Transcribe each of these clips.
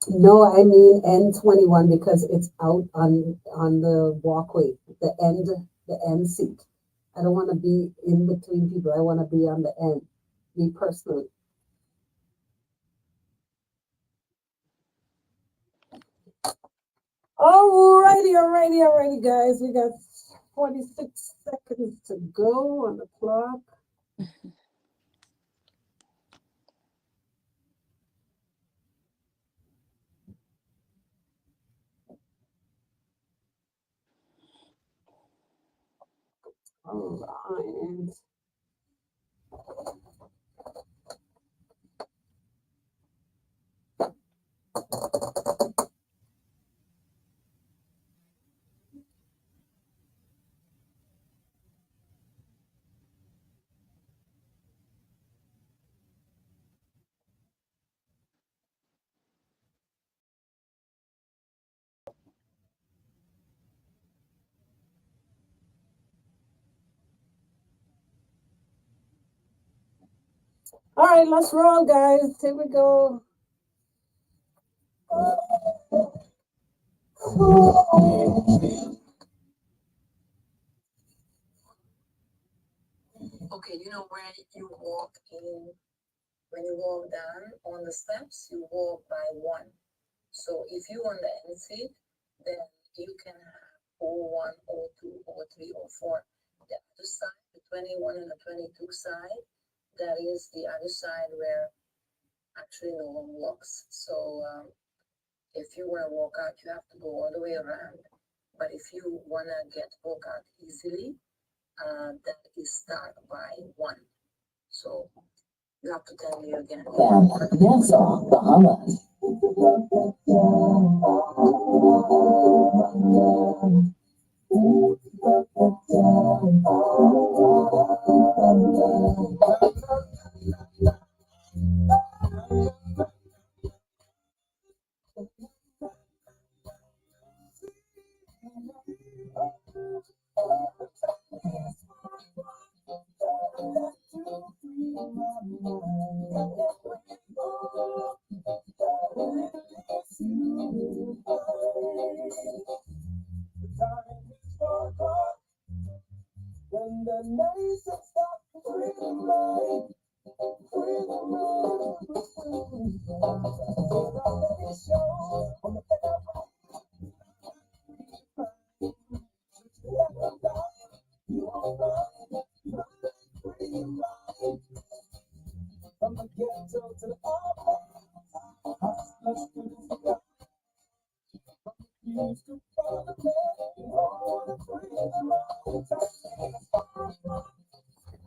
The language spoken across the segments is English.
No, I mean N21 because it's out on the walkway, the end seat. I don't want to be in between people. I want to be on the end, me personally. Alrighty, guys. We got 46 seconds to go on the clock. All right. All right, let's roll, guys. Here we go. Okay, you know where you walk in, when you walk down on the steps, you walk by one. So if you on the end seat, then you can have O1, O2, O3, O4. The other side, the 21 and the 22 side, that is the other side where actually no one walks. So if you want to walk out, you have to go all the way around. But if you want to get walk out easily, that is start by one. So you have to tell me again. That's all, Bahamas.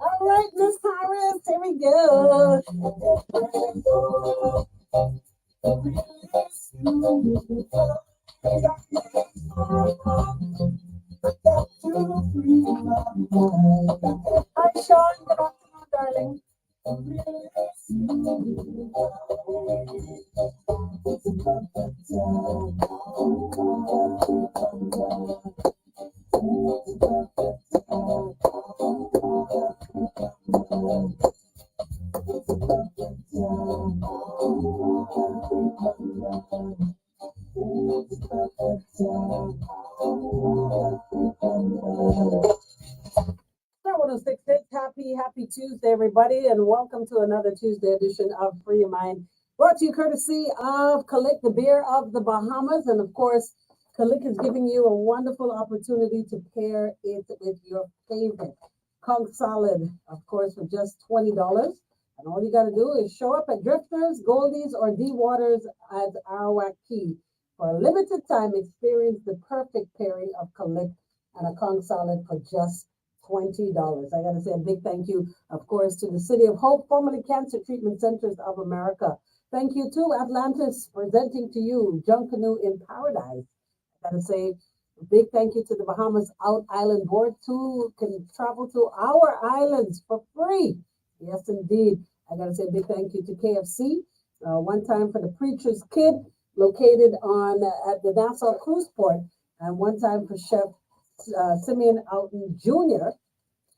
All right, Miss Harris, here we go. Hi, Sean. Good afternoon, darling. Star 1066, happy Tuesday, everybody, and welcome to another Tuesday edition of Free Your Mind, brought to you courtesy of Kalik, the beer of the Bahamas. And of course, Kalik is giving you a wonderful opportunity to pair it with your favorite conch salad, of course, for just $20. And all you got to do is show up at Drifters, Goldies, or D Waters at Arawak Key. For a limited time, experience the perfect pairing of Kalik and a conch salad for just $20. I got to say a big thank you, of course, to the City of Hope, formerly Cancer Treatment Centers of America. Thank you to Atlantis, presenting to you Junk Canoe in Paradise. I got to say a big thank you to the Bahamas Out Island Board, who can travel to our islands for free. Yes, indeed. I got to say a big thank you to KFC, one time for the Preacher's Kid, located on at the Nassau Cruise Port, and one time for Chef Simeon Alton Jr.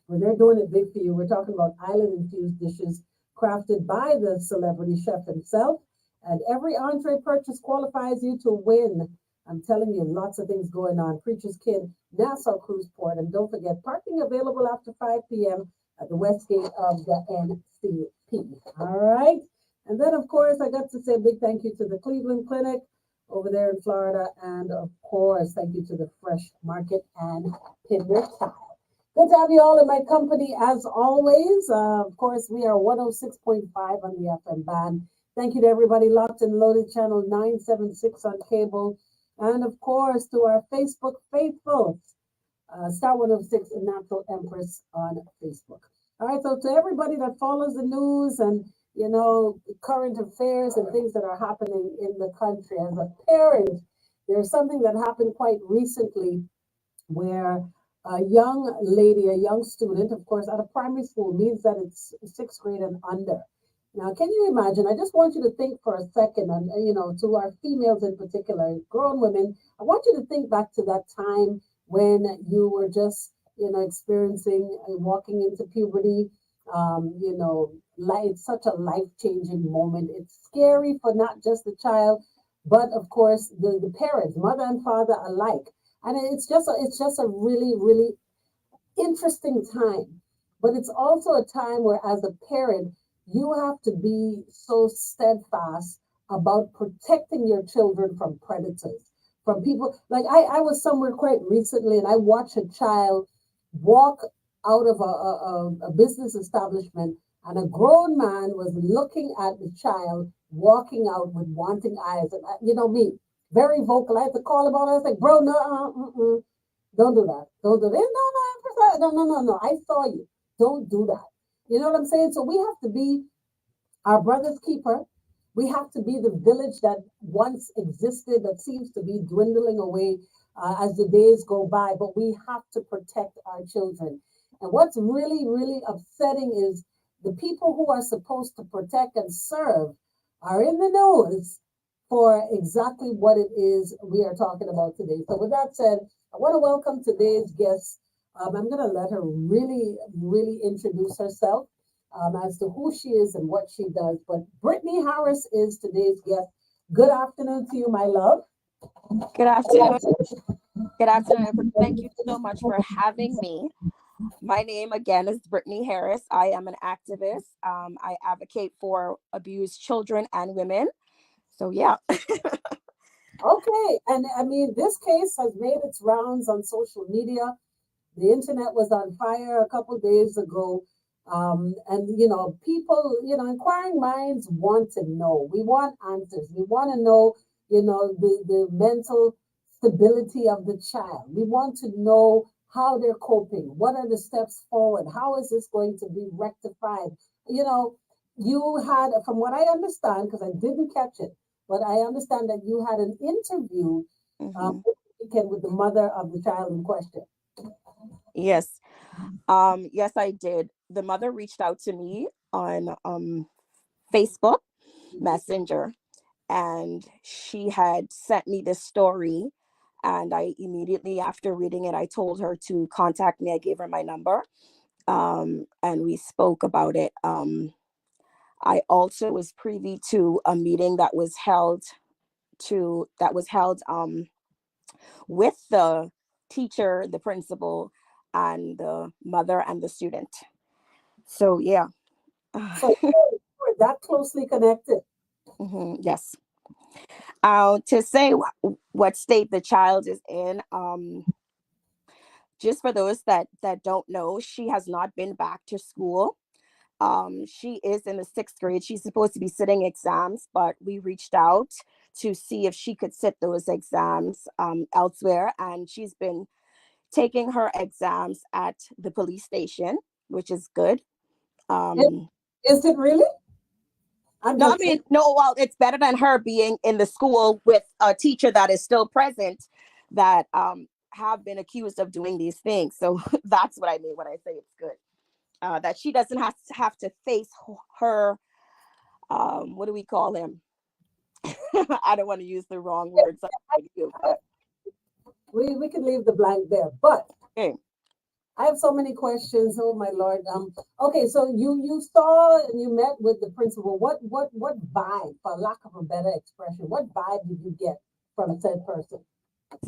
When they're doing it big for you, we're talking about island infused dishes crafted by the celebrity chef himself. And every entree purchase qualifies you to win. I'm telling you, lots of things going on. Preacher's Kid, Nassau Cruise Port, and don't forget, parking available after 5 p.m. at the west gate of the NCP. All right. And then, of course, I got to say a big thank you to the Cleveland Clinic over there in Florida. And, of course, thank you to the Fresh Market and Pivot Tile. Good to have you all in my company as always. Of course, we are 106.5 on the FM band. Thank you to everybody locked and loaded, channel 976 on cable. And of course, to our Facebook faithfuls, Star 106 and Natural Empress on Facebook. All right, so to everybody that follows the news and, current affairs and things that are happening in the country, as a parent, there's something that happened quite recently where a young lady, a young student, of course, at a primary school, means that it's sixth grade and under. Now, can you imagine? I just want you to think for a second, and to our females in particular, grown women, I want you to think back to that time when you were just, experiencing walking into puberty. It's such a life-changing moment. It's scary for not just the child, but of course the parents, mother and father alike. And it's just a really, really interesting time. But it's also a time where, as a parent, you have to be so steadfast about protecting your children from predators, from people. Like I was somewhere quite recently and I watched a child walk out of a business establishment, and a grown man was looking at the child walking out with wanting eyes. And me, very vocal. I had to call him out. I was like, bro, no, don't do that. Don't do that. No. I saw you. Don't do that. You know what I'm saying? So we have to be our brother's keeper. We have to be the village that once existed, that seems to be dwindling away as the days go by. But we have to protect our children. And what's really, really upsetting is the people who are supposed to protect and serve are in the news for exactly what it is we are talking about today. So with that said, I want to welcome today's guest. I'm going to let her really, really introduce herself as to who she is and what she does. But Brittany Harris is today's guest. Good afternoon to you, my love. Good afternoon. Good afternoon, everyone. Thank you so much for having me. My name again is Brittany Harris. I am an activist. I advocate for abused children and women. So yeah. Okay, and I mean, this case has made its rounds on social media. The internet was on fire a couple days ago. And, people, inquiring minds want to know. We want answers. We want to know, the mental stability of the child. We want to know how they're coping. What are the steps forward? How is this going to be rectified? You had, from what I understand, because I didn't catch it, but I understand that you had an interview with the mother of the child in question. Yes. Yes, I did. The mother reached out to me on Facebook Messenger, and she had sent me this story. And I immediately, after reading it, I told her to contact me. I gave her my number, and we spoke about it. I also was privy to a meeting that was held with the teacher, the principal, and the mother and the student. So yeah. So we're that closely connected. Yes. To say what state the child is in, just for those that don't know, she has not been back to school. She is in the sixth grade. She's supposed to be sitting exams, but we reached out to see if she could sit those exams elsewhere. And she's been taking her exams at the police station, which is good. Is it really? No, I mean, no, well, it's better than her being in the school with a teacher that is still present that have been accused of doing these things. So that's what I mean when I say it's good. That she doesn't have to face her, what do we call him? I don't want to use the wrong words. We can leave the blank there, but okay. I have so many questions. Oh my Lord. Okay, so you saw and you met with the principal. What vibe, for lack of a better expression, what vibe did you get from said person?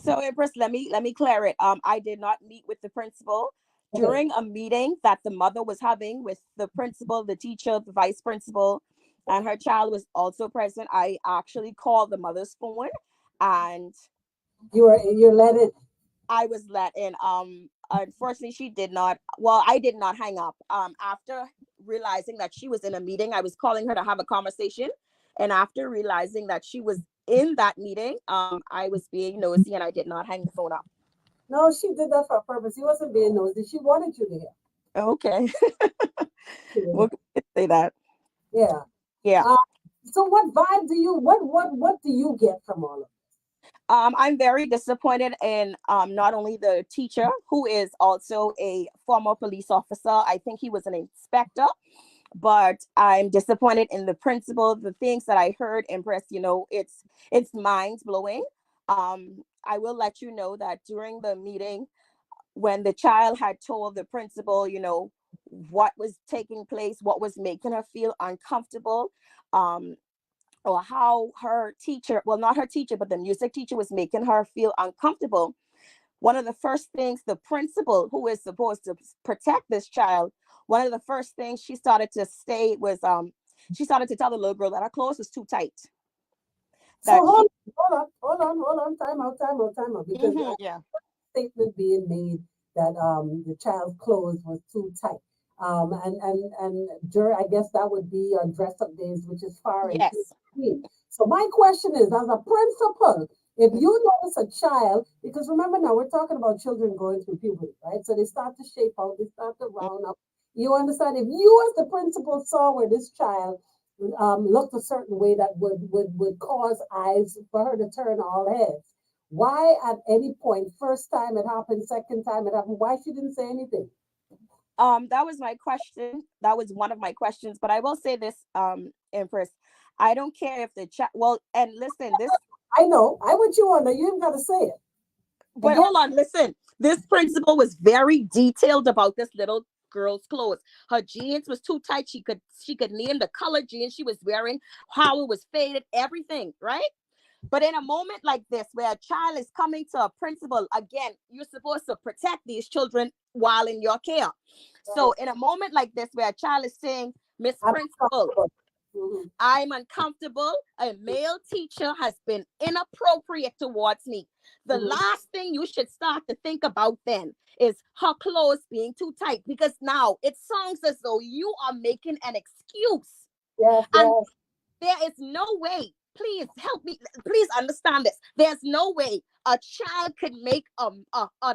So Empress, let me clear it. I did not meet with the principal. Okay, During a meeting that the mother was having with the principal, the teacher, the vice principal, and her child was also present. I actually called the mother's phone, and you're let in. I was let in. Unfortunately, she did not. Well, I did not hang up. After realizing that she was in a meeting, I was calling her to have a conversation, and after realizing that she was in that meeting, I was being nosy and I did not hang the phone up. No, she did that for a purpose. He wasn't being nosy. She wanted you to Okay, hear. we'll say that. Yeah. Yeah. Uh, so what vibe do you what do you get from all of I'm very disappointed in not only the teacher, who is also a former police officer. I think he was an inspector, but I'm disappointed in the principal. The things that I heard, Impress, it's mind blowing. I will let you know that during the meeting, when the child had told the principal, what was taking place, what was making her feel uncomfortable, um, or how her teacher, well, not her teacher, but the music teacher was making her feel uncomfortable. One of the first things the principal, who is supposed to protect this child, one of the first things she started to say was, she started to tell the little girl that her clothes was too tight. So That she, hold on, time out, because mhm, yeah, statement being made that the child's clothes was too tight. And during, I guess that would be on dress up days, which is far and few yes, between. So my question is, as a principal, if you notice a child, because remember now we're talking about children going through puberty, right? So they start to shape out, they start to round up. You understand? If you, as the principal, saw where this child looked a certain way that would cause eyes for her to turn all heads, why at any point, first time it happened, second time it happened, why she didn't say anything? that was my question. That was one of my questions. But I will say this, Empress, I don't care if the child. Well, and listen, this. I know. I want you on there. You ain't got to say it. But Again, hold on, listen. This principal was very detailed about this little girl's clothes. Her jeans was too tight. She could name the color jeans she was wearing, how it was faded, everything, right? But in a moment like this, where a child is coming to a principal, again, you're supposed to protect these children while in your care. So in a moment like this, where a child is saying, Miss I'm Principal, comfortable. Mhm. I'm uncomfortable. A male teacher has been inappropriate towards me. The Mhm. last thing you should start to think about then is her clothes being too tight, because now it sounds as though you are making an excuse. Yes, And yes. there is no way, please help me, please understand this. There's no way a child could make an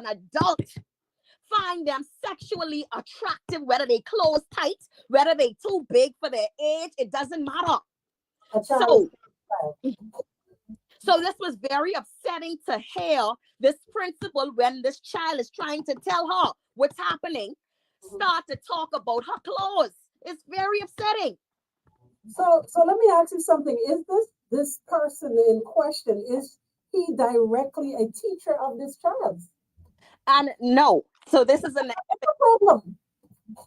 adult find them sexually attractive, whether they clothes tight, whether they too big for their age, it doesn't matter. A child is So, a child. so this was very upsetting to hear this principal, when this child is trying to tell her what's happening, Mhm. start to talk about her clothes. It's very upsetting. So let me ask you something. Is this person in question, is he directly a teacher of this child? And no, so this is an That's a problem.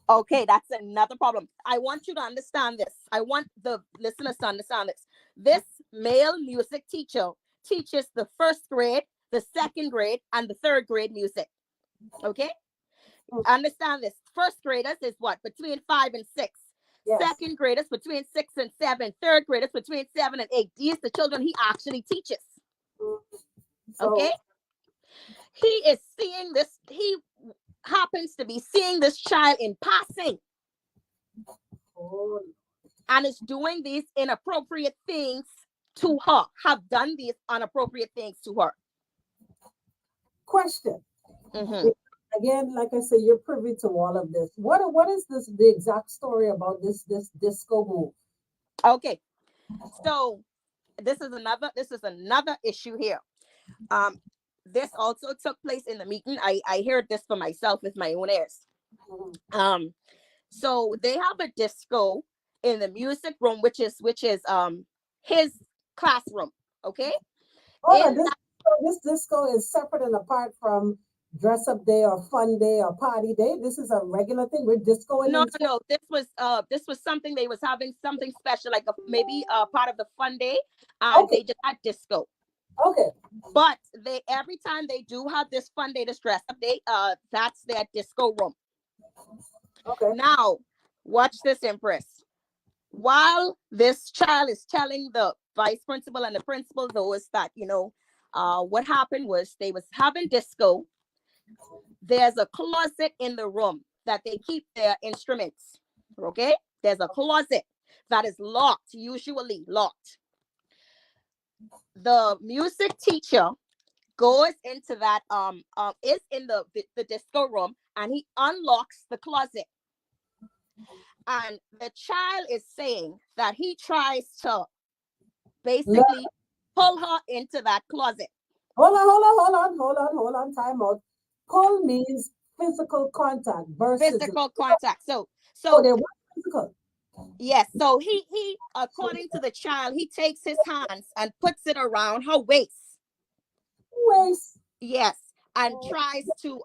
okay, that's another problem. I want you to understand this. I want the listeners to understand this. This male music teacher teaches the first grade, the second grade, and the third grade music. Okay? Mm, Understand this. First graders is what? Between 5 and 6. yes. Second graders between 6 and 7. Third graders between 7 and 8. These are the children he actually teaches. Mm. Okay? So, He is seeing this, he happens to be seeing this child in passing oh, and is doing these inappropriate things to her, have done these inappropriate things to her. question. Mm-hmm. Again, like I say, you're privy to all of this. What is this the exact story about this disco move? Okay, so this is another issue here. Um, this also took place in the meeting. I heard this for myself with my own ears. Mhm. Um, so they have a disco in the music room, which is his classroom. Okay, Hold on, in this disco is separate and apart from dress up day or fun day or party day. This is a regular thing. We're discoing No, in school. no, this was something they was having something special, like maybe part of the fun day, and Okay, they just had disco. okay. But they every time they do have this fun day, this dress up day, that's their disco room. Okay. Now, watch this, Empress. While this child is telling the vice principal and the principal, though, is that what happened was they was having disco. There's a closet in the room that they keep their instruments. Okay, there's a closet that is locked, usually locked. The music teacher goes into that is in the disco room, and he unlocks the closet, and the child is saying that he tries to Look, basically pull her into that closet. hold on. Time out. Pull means physical contact versus. Physical contact. Oh, So they were physical. yes, so he according to the child, he takes his hands and puts it around her waist. Waste. Yes, and tries to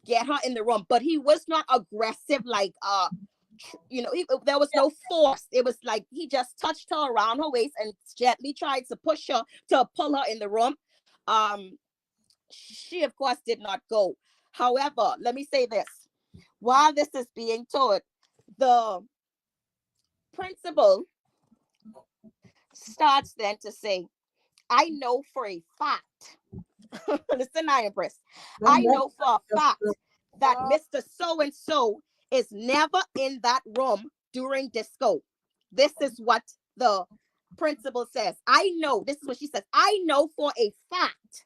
get her in the room, but he was not aggressive, like there was no force. It was like he just touched her around her waist and gently tried to push her to pull her in the room. She of course did not go. However, let me say this: while this is being taught, the principal starts then to say, I know for a fact, listen, I Empress, I know for a fact that Mr. So and so is never in that room during disco. This is what the principal says. I know, this is what she says. I know for a fact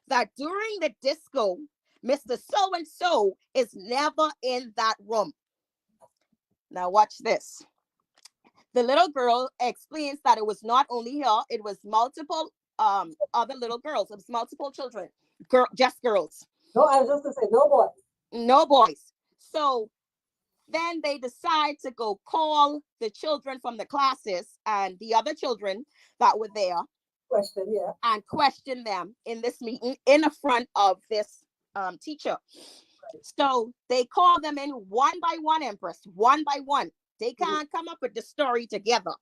that during the disco, Mr. So and so is never in that room. Now, watch this. The little girl explains that it was not only her, it was multiple other little girls. It was multiple children, just girls. No, I was just gonna say no boy. No boys. So then they decide to go call the children from the classes and the other children that were there Question, yeah. and question them in this meeting in the front of this teacher. So they call them in one by one, Empress, one by one. They can't come up with the story together.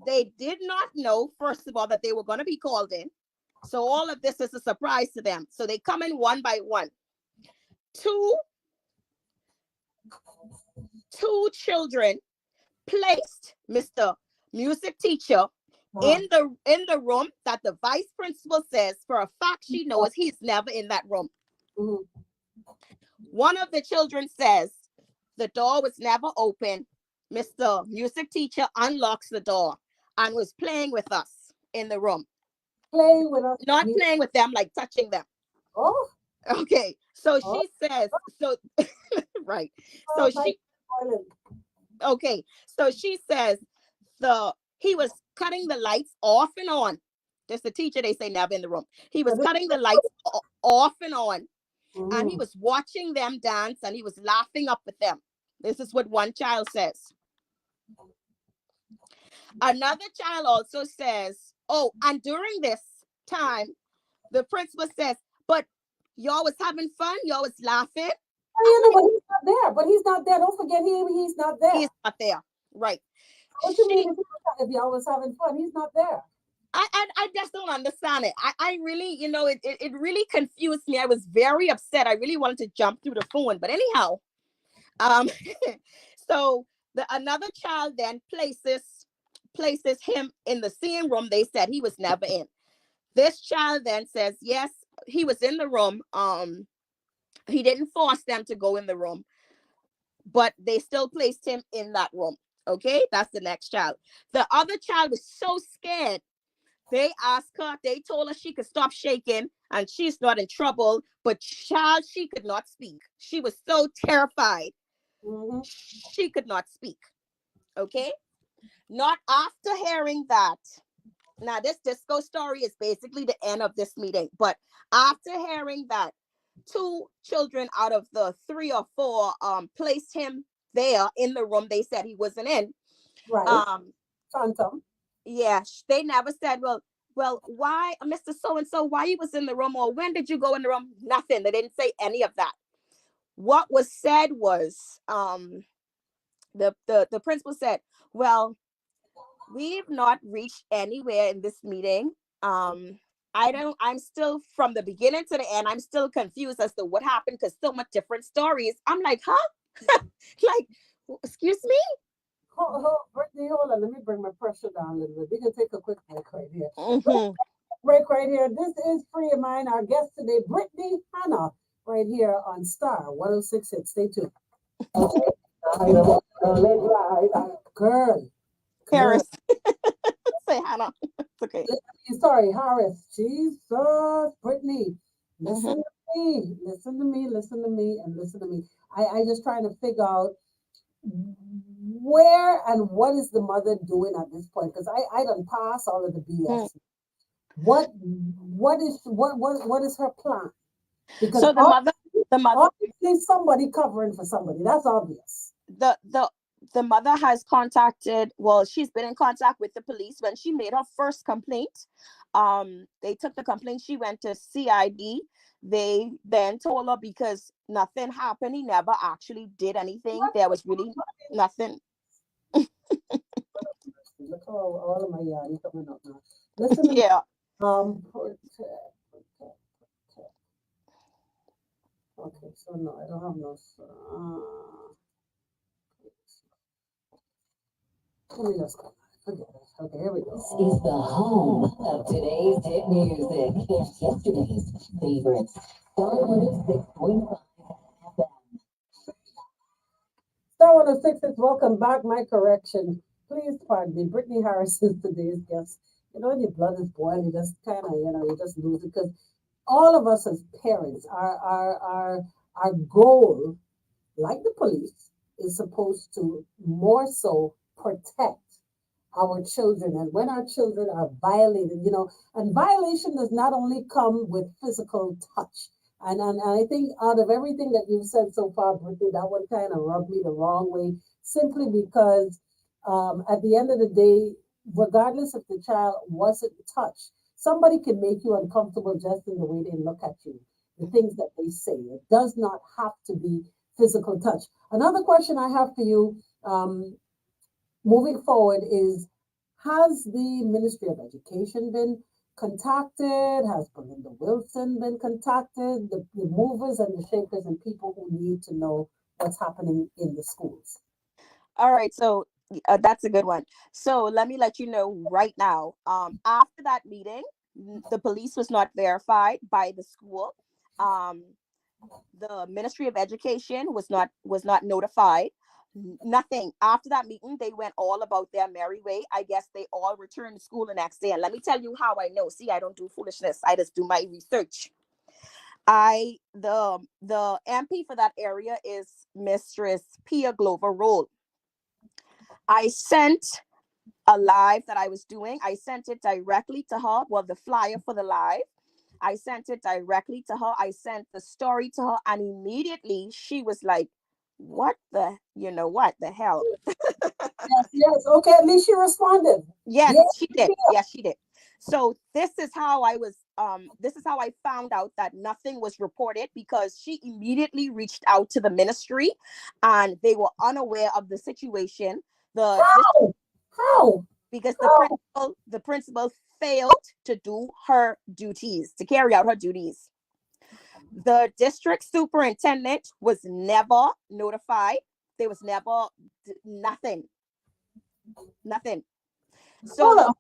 They did not know, first of all, that they were going to be called in. So all of this is a surprise to them. So they come in one by one. Two children placed Mr. Music Teacher in the room that the vice principal says for a fact she knows he's never in that room. One of the children says the door was never open. Mr. Music Teacher unlocks the door and was playing with us in the room. Playing with us. Not playing with them, like touching them. Oh. Okay. So she says, so right. So she okay. So she says he was cutting the lights off and on. Just the teacher, they say never in the room. He was cutting the lights off and on. And he was watching them dance and he was laughing up at them. This is what one child says. Another child also says, oh, and during this time, the principal says, but y'all was having fun, y'all was laughing. But he's not there. But he's not there. Don't forget he's not there. He's not there. Right. What you mean if y'all was having fun? He's not there. I just don't understand it. I really, it really confused me. I was very upset. I really wanted to jump through the phone. But anyhow, so another child then places him in the same room they said he was never in. This child then says, yes, he was in the room. He didn't force them to go in the room, but they still placed him in that room. Okay, that's the next child. The other child was so scared. They asked her, they told her she could stop shaking and she's not in trouble, but child, she could not speak. She was so terrified. She could not speak. Okay. Not after hearing that. Now, this disco story is basically the end of this meeting, but after hearing that, 2 children out of the 3 or 4 placed him there in the room they said he wasn't in. Right. Phantom. Yeah, they never said, well, well, why, Mr. So-and-so, why you was in the room, or when did you go in the room? Nothing. They didn't say any of that. What was said was, the principal said, well, we've not reached anywhere in this meeting. I'm still, from the beginning to the end, I'm still confused as to what happened, because so much different stories. I'm like, huh? Like, excuse me? Brittany, hold on. Let me bring my pressure down a little bit. We can take a quick break right here. Mm-hmm. Break right here. This is Free of Mind. Our guest today, Brittany Hannah, right here on Star 1066. Stay tuned. Girl. Harris. Say Hannah. It's okay. Sorry, Harris. Jesus, Brittany. Listen Mm-hmm. to me. Listen to me. Listen to me. And listen to me. I just trying to figure out where and what is the mother doing at this point? Because I don't pass all of the BS. What is her plan? Because So the mother, obviously somebody covering for somebody. That's obvious. the mother has contacted, well, she's been in contact with the police. When she made her first complaint, they took the complaint, she went to CID. They then told her, because nothing happened, he never actually did anything, there was really nothing. Look how all of my yarn coming up now. Listen to me. Yeah. Protect. Okay, so no, I don't have no. Let me just go. Forget it. Okay, here we go. This is the home of today's hit music and yesterday's favorites. Star 106.5 FM. Star 1066, welcome back. My correction. Please pardon me. Brittany Harris is today's guest. You know, when your blood is boiling, you just kind of, you just lose it. Because all of us as parents, our goal, like the police, is supposed to more so protect our children. And when our children are violated, and violation does not only come with physical touch. And I think out of everything that you've said so far, Brittany, that one kind of rubbed me the wrong way, simply because at the end of the day, regardless if the child wasn't touched, somebody can make you uncomfortable just in the way they look at you, the things that they say. It does not have to be physical touch. Another question I have for you, moving forward, is, has the Ministry of Education been contacted? Has Belinda Wilson been contacted? The movers and the shakers and people who need to know what's happening in the schools. All right, so that's a good one. So let me let you know right now. After that meeting, the police was not verified by the school. The Ministry of Education was not notified. Nothing. After that meeting, they went all about their merry way. I guess they all returned to school the next day. And let me tell you how I know. See, I don't do foolishness. I just do my research. The MP for that area is Mistress Pia Glover Roll. I sent a live that I was doing. I sent it directly to her. Well, the flyer for the live, I sent it directly to her. I sent the story to her, and immediately she was like, what the hell? Yes. Okay, at least she responded. Yes, Yes, she did. Yes, she did. So this is how I found out that nothing was reported, because she immediately reached out to the ministry and they were unaware of the situation. How? Because the principal failed to do her duties, to carry out her duties. The district superintendent was never notified. There was never nothing. So Hold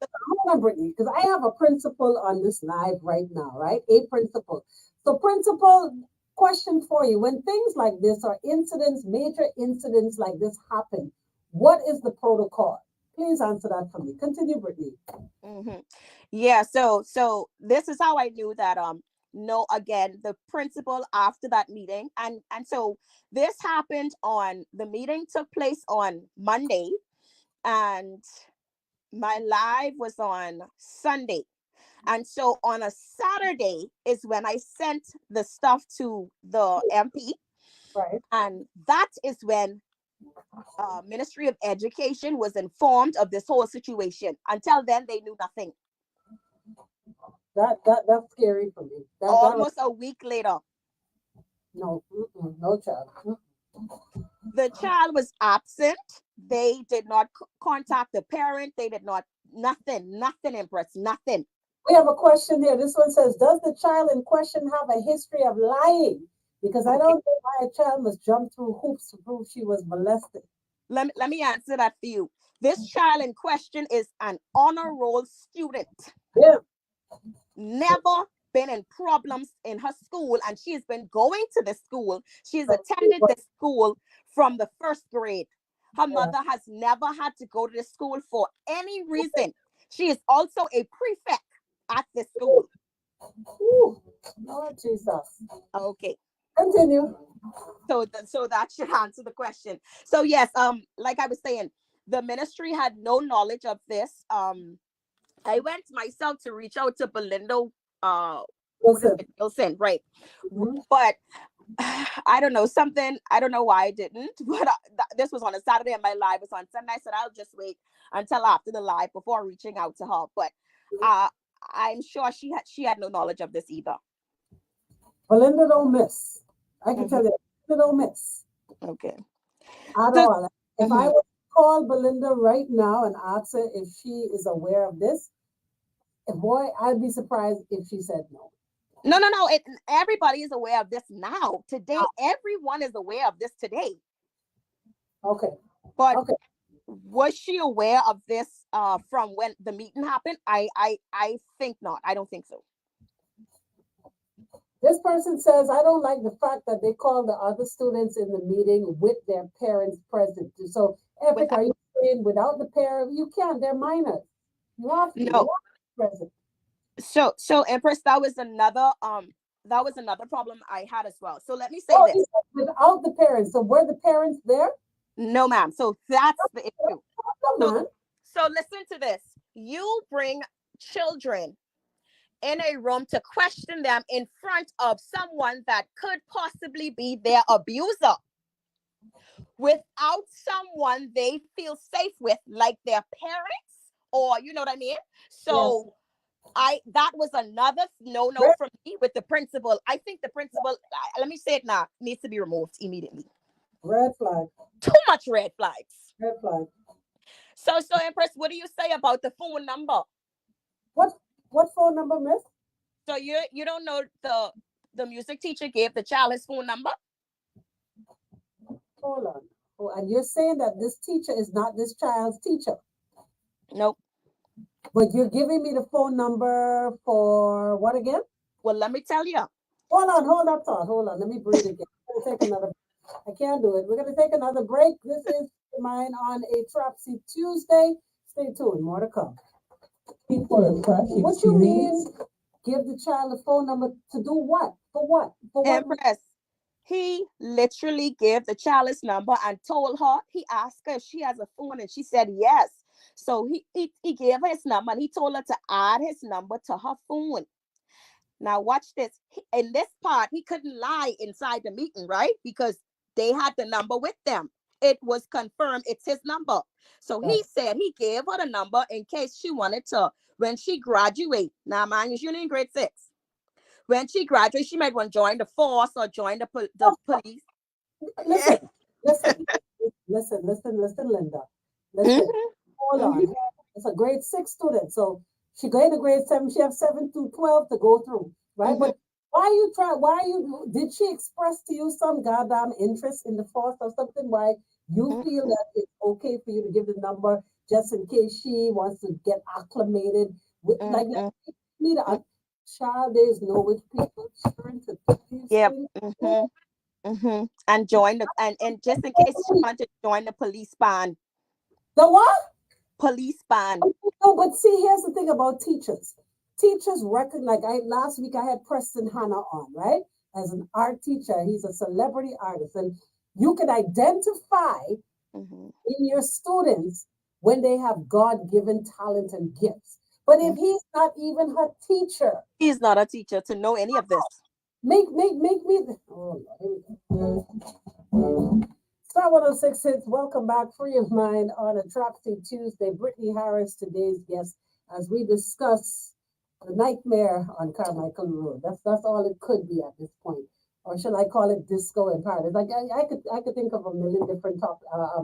on, Brittany, because I have a principal on this live right now, right? A principal. So, principal, question for you: when things like this or incidents, major incidents like this happen, what is the protocol? Please answer that for me. Continue, Brittany. Mm-hmm. Yeah. So this is how I knew that. No, again, the principal, after that meeting, and so this happened on, the meeting took place on Monday, and my live was on Sunday. And so on a Saturday is when I sent the stuff to the MP. Right. And that is when Ministry of Education was informed of this whole situation. Until then, they knew nothing. That's scary for me. Almost a week later, No, no child. the child was absent. They did not contact the parent. They did not, nothing, Empress, nothing. We have a question here. This one says, does the child in question have a history of lying? Because I Okay. don't know why a child must jump through hoops to prove she was molested. Let me answer that for you. This child in question is an honor roll student. Yeah. Never been in problems in her school, and she's been going to the school. She's attended the school from the first grade. Her mother has never had to go to the school for any reason. She is also a prefect at the school. Ooh, Lord Jesus. Okay. Continue. So that should answer the question. So yes, like I was saying, the ministry had no knowledge of this. I went myself to reach out to Belinda, Listen. Wilson, right? Mhm. But I don't know something. I don't know why I didn't. But this was on a Saturday, and my live was on Sunday. I said I'll just wait until after the live before reaching out to her. But I'm sure she had no knowledge of this either. Belinda don't miss. I can Mhm. tell you, Belinda don't miss Okay. at So, all. If I mhm. would call Belinda right now and ask her if she is aware of this, boy, I'd be surprised if she said no. No. Everybody is aware of this now. Today, everyone is aware of this today. Okay. But Okay. was she aware of this from when the meeting happened? I think not. I don't think so. This person says, I don't like the fact that they call the other students in the meeting with their parents present. So, Epic, Without, are you saying without the parent? You can't, they're minors. You have to, they no. have to be present. So Empress, that was another problem I had as well. So let me say Oh, this. you said without the parents. So, were the parents there? No, ma'am. So that's the issue. Come So on. so listen to this. You bring children in a room to question them in front of someone that could possibly be their abuser without someone they feel safe with, like their parents, or you know what I mean? Yes. So that was another no Red, from me with the principal. I think the principal, let me say it now, needs to be removed immediately. red flag. Too much red flags. Red flag. So Empress, what do you say about the phone number? What what phone number, miss? So you don't know the music teacher gave the child his phone number? Hold on. Oh, and you're saying that this teacher is not this child's teacher. Nope. But you're giving me the phone number for what again? Well, let me tell you. Hold up, thought. Hold on. Let me breathe again. We're gonna take another. I can't do it. We're gonna take another break. This is mine on a Tropsy Tuesday. Stay tuned. More to come. For a crush What you mean? experience. Give the child a phone number to do what? For what? For what? Empress, he literally gave the child his number and told her, he asked her if she has a phone and she said yes. So he gave her his number and he told her to add his number to her phone. Now watch this. In this part, he couldn't lie inside the meeting, right? Because they had the number with them. It was confirmed it's his number. So he said he gave her the number in case she wanted to, when she graduate. Now, mind you, she's in grade 6. When she graduates, she might want to join the force or join the police. Listen, listen, listen, Linda. Listen, Mhm, hold on. mhm. It's a grade 6 student. So she going to grade 7. She have 7 to 12 to go through, right? Mhm. But did she express to you some goddamn interest in the force or something? Why you Mhm. feel that it's okay for you to give the number just in case she wants to get acclimated with, like, Mhm. need a child, there's know which people turn to these Yep. things. Mhm. Mhm. And join the and just in case she wanted to join the police band. The what? Police band. No, but see, here's the thing about teachers. Teachers reckon, like I last week I had Preston Hanna on, right? As an art teacher, he's a celebrity artist, and you can identify Mhm. in your students when they have God-given talent and gifts. But if Mhm. he's not even her teacher, He's not a teacher to know any of this. make me. Oh, Lord, Star 1066, welcome back. Free of Mind on a Tropsy Tuesday. Brittany Harris, today's guest, as we discuss the nightmare on Carmichael Road. That's all it could be at this point. Or shall I call it disco in paradise? Like I could think of a million different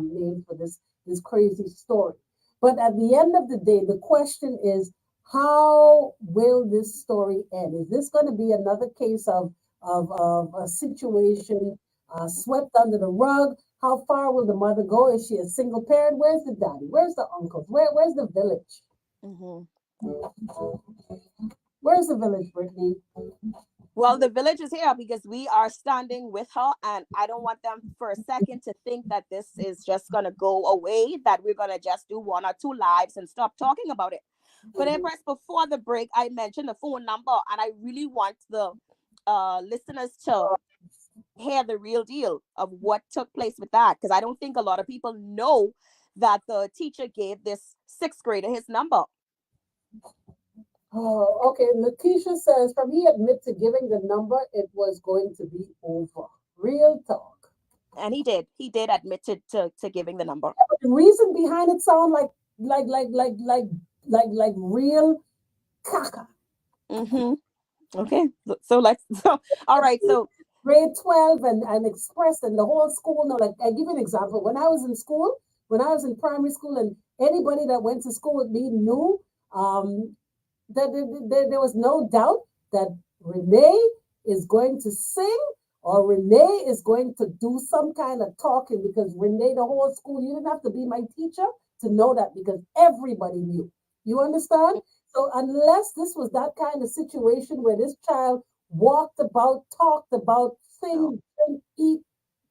names for this crazy story. But at the end of the day, the question is, how will this story end? Is this going to be another case of a situation swept under the rug? How far will the mother go? Is she a single parent? Where's the daddy? Where's the uncles? Where's the village? Mm-hmm. Where's the village, Brittany? Well, the village is here because we are standing with her, and I don't want them for a second to think that this is just going to go away, that we're going to just do one or two lives and stop talking about it. But Empress, before the break, I mentioned the phone number, and I really want the listeners to hear the real deal of what took place with that, because I don't think a lot of people know that the teacher gave this sixth grader his number. Oh, okay. Lakeisha says, from he admit to giving the number, it was going to be over. Real talk. And he did admit to giving the number. The reason behind it sound like real caca. Mm-hmm. Okay. So all right. So Grade 12 and expressed and the whole school. No, like I give you an example. When I was in school, when I was in primary school, and anybody that went to school with me knew that there was no doubt that Renee is going to sing or Renee is going to do some kind of talking, because Renee, the whole school, you didn't have to be my teacher to know that, because everybody knew. You understand? So unless this was that kind of situation where this child walked about, talked about, sing, drink, eat,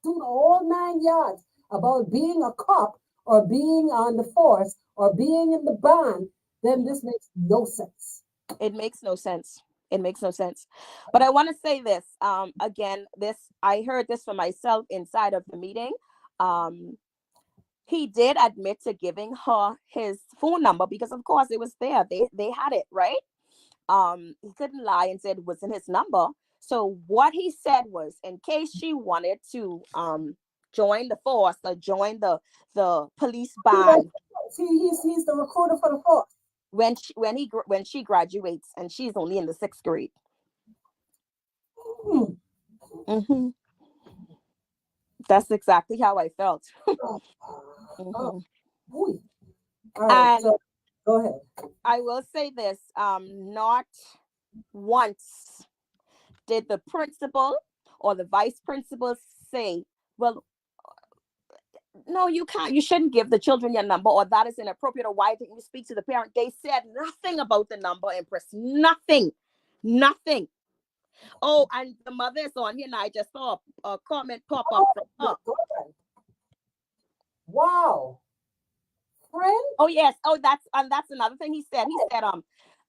do the whole 9 yards about being a cop or being on the force or being in the band, then this makes no sense. It makes no sense. It makes no sense. But I want to say this. Again, I heard this for myself inside of the meeting. He did admit to giving her his phone number because, of course, it was there. They had it, right? He couldn't lie and said it wasn't his number. So what he said was, in case she wanted to join the force or join the police band. He's the recruiter for the force. When she graduates, and she's only in the sixth grade. Mm-hmm. That's exactly how I felt. Mm-hmm. All right, And so go ahead. I will say this: not once did the principal or the vice principal say, "Well, no, you can't. You shouldn't give the children your number, or that is inappropriate, or why didn't you speak to the parent?" They said nothing about the number, Empress. Nothing. Oh, and the mother is on here, and I just saw a comment pop up from her. Wow. Friend? Oh, yes. Oh, that's another thing he said. He said,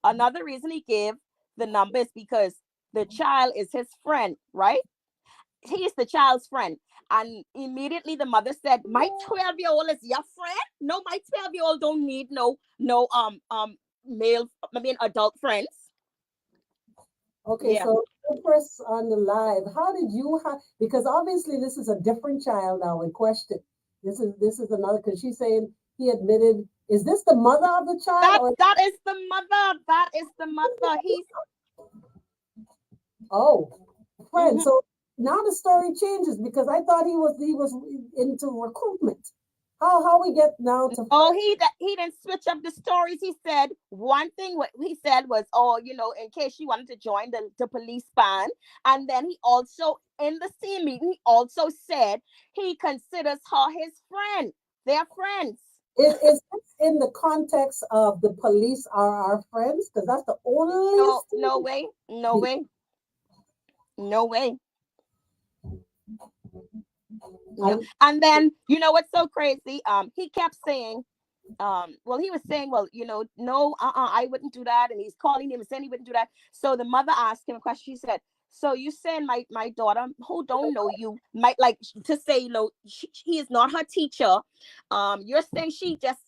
another reason he gave the number is because the child is his friend, right? He is the child's friend. And immediately the mother said, my 12-year-old is your friend? No, my 12-year-old don't need no adult friends. Okay, yeah. So Empress on the live, how did you because obviously this is a different child now in question. This is another, because she's saying he admitted. Is this the mother of the child? That is the mother. That is the mother. He's friend. Mm-hmm. So now the story changes, because I thought he was into recruitment. How we get now to? Oh, he didn't switch up the stories. He said one thing. What he said was, in case she wanted to join the police band, and then he also, in the same meeting, he also said he considers her his friend. They're friends. Is this in the context of the police are our friends? Because that's the only. No way. Yeah. And then, what's so crazy? He kept saying, he was saying, no, I wouldn't do that. And he's calling him and saying he wouldn't do that. So the mother asked him a question. She said, so you saying my daughter, who don't know you, might like to say, he is not her teacher. You're saying she just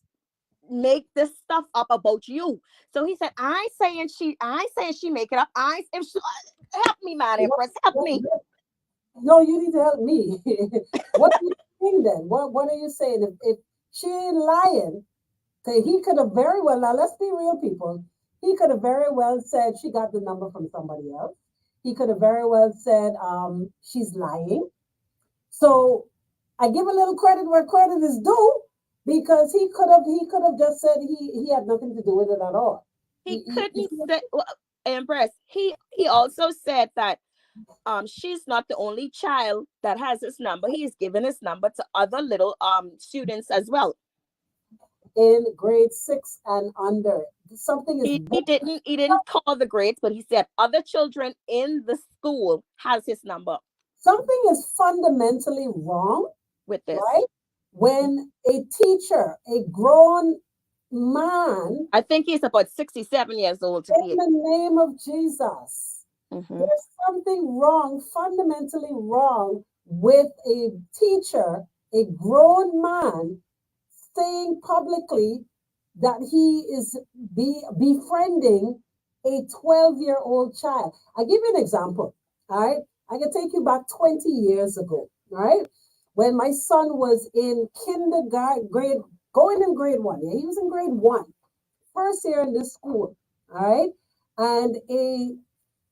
make this stuff up about you. So he said, I saying she make it up. Help me, man, Empress, help me. No, you need to help me. What are you saying then? What are you saying? If she ain't lying, he could have very well, now let's be real, people. He could have very well said she got the number from somebody else. He could have very well said she's lying. So I give a little credit where credit is due because he could have just said he had nothing to do with it at all. He You couldn't see what- say, well, Empress. He also said that she's not the only child that has his number. He's given his number to other little students as well. in grade 6 and under, something is He didn't call the grades, but he said other children in the school has his number something is fundamentally wrong, with this. right? When a teacher, a grown man, I think he's about 67 years old to in be. the name of Jesus, Mhm. there's something wrong, fundamentally wrong, with a teacher, a grown man, saying publicly that he is befriending a 12-year-old child. I'll give you an example. All right. I can take you back 20 years ago. All right. When my son was in kindergarten, going in grade 1. Yeah, he was in grade 1, first year in this school. All right. And a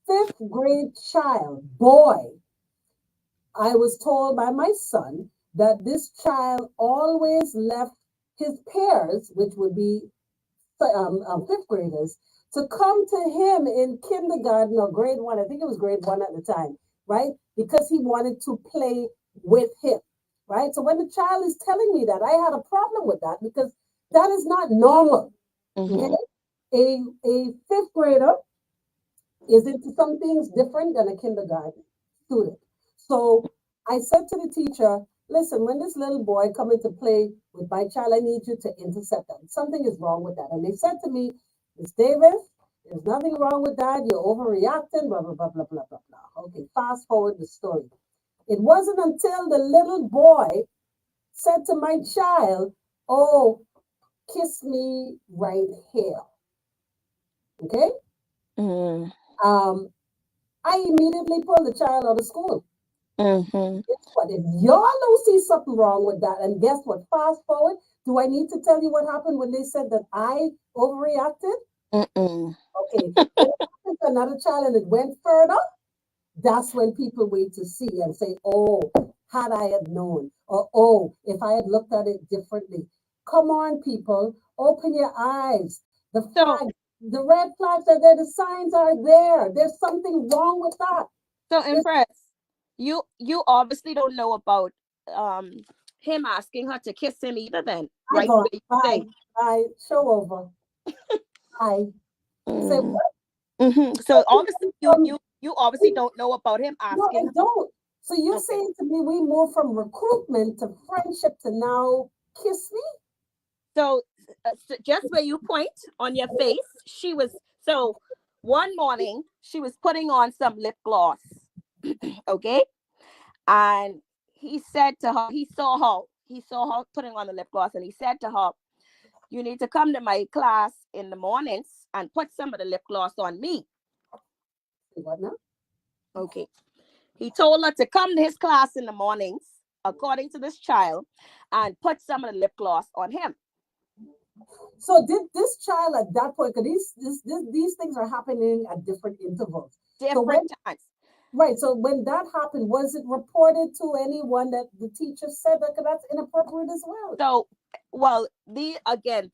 fifth grade child, boy, I was told by my son that this child always left his peers, which would be fifth graders, to come to him in kindergarten or grade 1. I think it was grade 1 at the time, right? Because he wanted to play with him, right? So when the child is telling me that, I had a problem with that because that is not normal. Okay? Mhm. A fifth grader is into some things different than a kindergarten student. So I said to the teacher, listen, when this little boy come into play with my child, I need you to intercept that. Something is wrong with that. And they said to me, Miss Davis, there's nothing wrong with that. You're overreacting, blah, blah, blah, blah, blah, blah, blah. Okay, fast forward the story. It wasn't until the little boy said to my child, oh, kiss me right here. Okay? Mhm. Um, I immediately pulled the child out of school. Mhm. Guess what? If y'all don't see something wrong with that, and guess what? Fast forward, do I need to tell you what happened when they said that I overreacted? Mm-mm. Okay. When it happened to another child and it went further, that's when people wait to see and say, oh, had I had known, or oh, if I had looked at it differently. Come on, people, open your eyes. The So flags, the red flags are there, the signs are there. There's something wrong with that. so Empress, you obviously don't know about um him asking her to kiss him either then, I right? go, Where you bye, say. bye, show over. I say, Mm. what? Mhm. So So you obviously went you from, you you obviously don't know about him no, I asking her. don't. So you're Okay. saying to me, we moved from recruitment to friendship to now kiss me? So just where you point on your face, she was so one morning she was putting on some lip gloss, okay? And he saw her putting on the lip gloss, and he said to her, "You need to come to my class in the mornings and put some of the lip gloss on me." What now? Okay. He told her to come to his class in the mornings, according to this child, and put some of the lip gloss on him. So did this child at that point, because these things are happening at different intervals. So when, Different times. right, so when that happened, was it reported to anyone that the teacher said that 'cause that's inappropriate as well? So, well, the again,